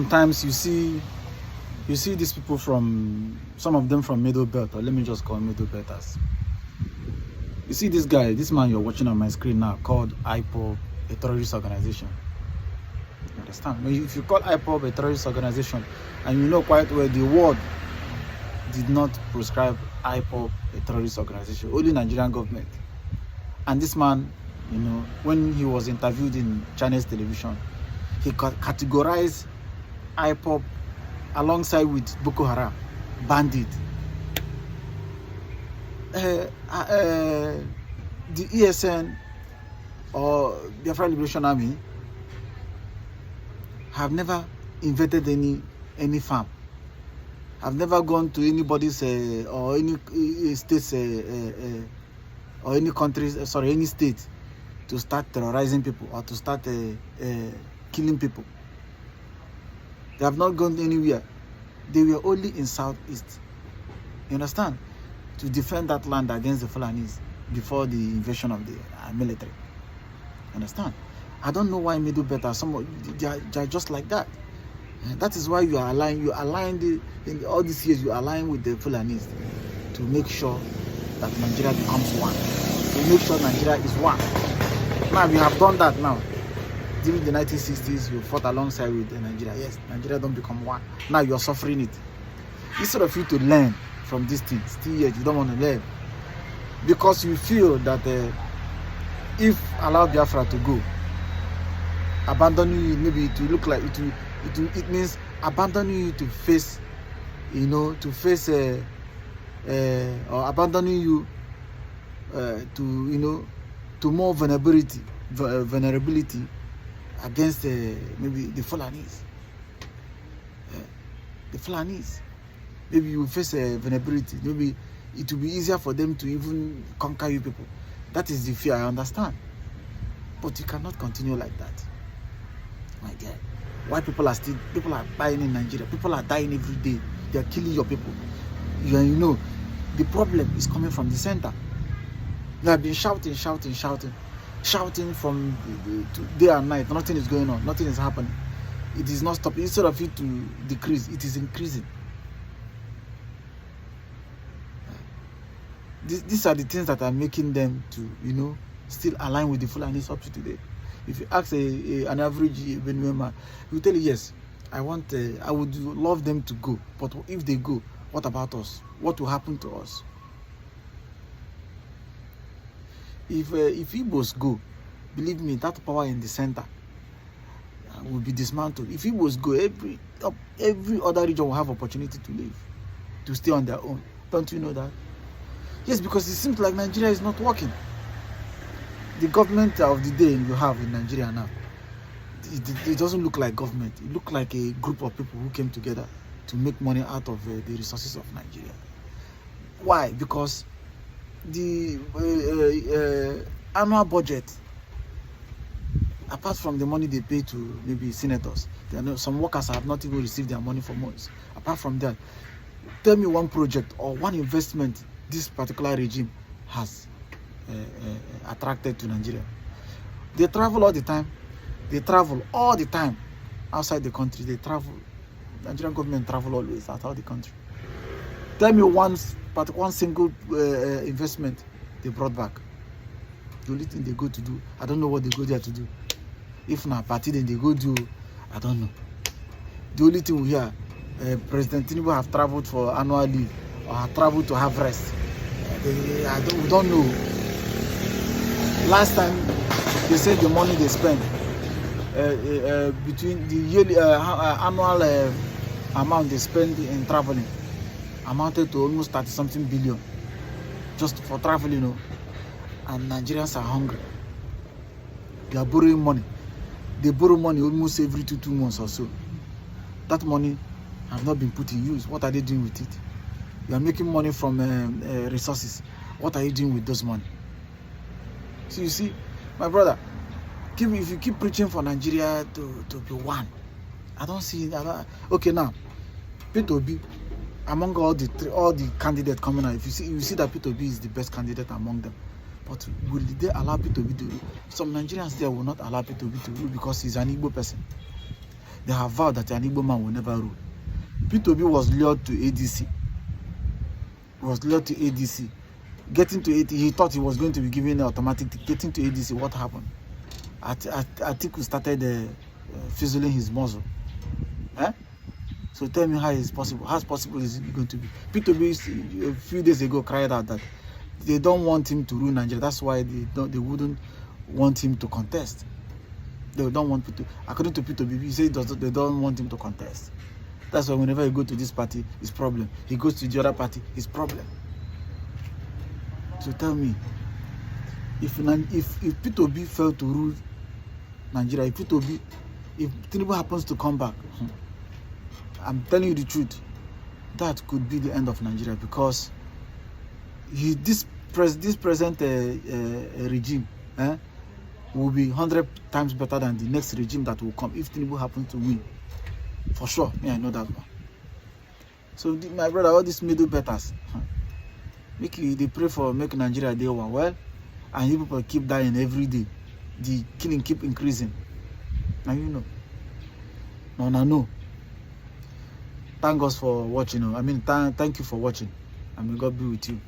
Sometimes you see these people from, some of them from Middle Belt, or let me just call Middle Belters. You see this guy, this man you're watching on my screen now, called Ipob, a terrorist organization. You understand? If you call Ipob a terrorist organization, and you know quite well the world did not prescribe Ipob a terrorist organization, only Nigerian government. And this man, you know, when he was interviewed in Chinese television, he categorized Ipob alongside with Boko Haram, bandit. The ESN, or Biafra Liberation Army, have never invaded any farm. Have never gone to anybody's or any states or any countries, sorry, any state, to start terrorizing people or to start killing people. They have not gone anywhere. They were only in Southeast. You understand? To defend that land against the Fulanis before the invasion of the military. Understand? I don't know why Middle Belt are they are just like that. And that is why you align in all these years, you align with the Fulanis to make sure that Nigeria becomes one. To make sure Nigeria is one. Now we have done that now. During the 1960s, you fought alongside with Nigeria. Yes, Nigeria don't become one. Now you're suffering it. Instead of you to learn from these things, still yet you don't want to learn. Because you feel that if allow Biafra to go, abandoning you, maybe it will look like it means abandoning you to face, you know, to face or abandoning you to, you know, to more vulnerability against maybe the Fulanis. The Fulanis. Maybe you face a vulnerability. Maybe it will be easier for them to even conquer you people. That is the fear, I understand. But you cannot continue like that. My dear. Why people are dying in Nigeria? People are dying every day. They are killing your people. You know, the problem is coming from the center. They have been shouting from day and night. Nothing is going on. Nothing is happening. It is not stopping. Instead of it to decrease, it is increasing. These are the things that are making them to, you know, still align with the Fulanis up to today. If you ask an average Benue man, he will tell you, yes, I would love them to go. But if they go, what about us? What will happen to us? If Igbos go, believe me, that power in the center will be dismantled. If Igbos go, every other region will have opportunity to live, to stay on their own. Don't you know that? Yes, because it seems like Nigeria is not working. The government of the day you have in Nigeria now, it doesn't look like government. It looks like a group of people who came together to make money out of the resources of Nigeria. Why? Because the annual budget, apart from the money they pay to maybe senators, some workers have not even received their money for months. Apart from that, tell me one project or one investment this particular regime has attracted to Nigeria. They travel all the time. They travel all the time outside the country. They travel. Nigerian government travel always outside the country. Tell me one single investment they brought back. The only thing they go to do, I don't know what they go there to do. If not party, then they go do, I don't know. The only thing we hear, President Tinubu have traveled for annual leave or have traveled to have rest. We don't know. Last time they said the money they spend between the yearly annual amount they spend in traveling amounted to almost 30-something billion just for traveling, you know. And Nigerians are hungry. They are borrowing money. They borrow money almost every 2 months or so. That money have not been put in use. What are they doing with it? You are making money from resources. What are you doing with those money? So you see, my brother, if you keep preaching for Nigeria to be one, I don't see that. Okay, now, P2B, among all the candidates coming out, you see that P2B is the best candidate among them. But will they allow P2B to rule? Some Nigerians there will not allow P2B to rule because he's an Igbo person. They have vowed that an Igbo man will never rule. P2B was lured to ADC. Getting to ADC, he thought he was going to be given an automatic. Getting to ADC, what happened? Atiku started fizzling his muzzle. Eh? So tell me how is possible? How possible is it going to be? P2B a few days ago cried out that they don't want him to rule Nigeria. That's why they wouldn't want him to contest. They don't want P2B. According to P2B, he said they don't want him to contest. That's why whenever he goes to this party, his problem. He goes to the other party, his problem. So tell me, if P2B failed to rule Nigeria, if Tinubu happens to come back, I'm telling you the truth, that could be the end of Nigeria, because this present regime will be 100 times better than the next regime that will come if Tinubu happens to win. For sure, I know that one. So my brother, all these middle betters, they pray for make Nigeria day well, and you people keep dying every day. The killing keep increasing. Now you know. No. Thank us for watching. I mean, thank you for watching, and may God be with you.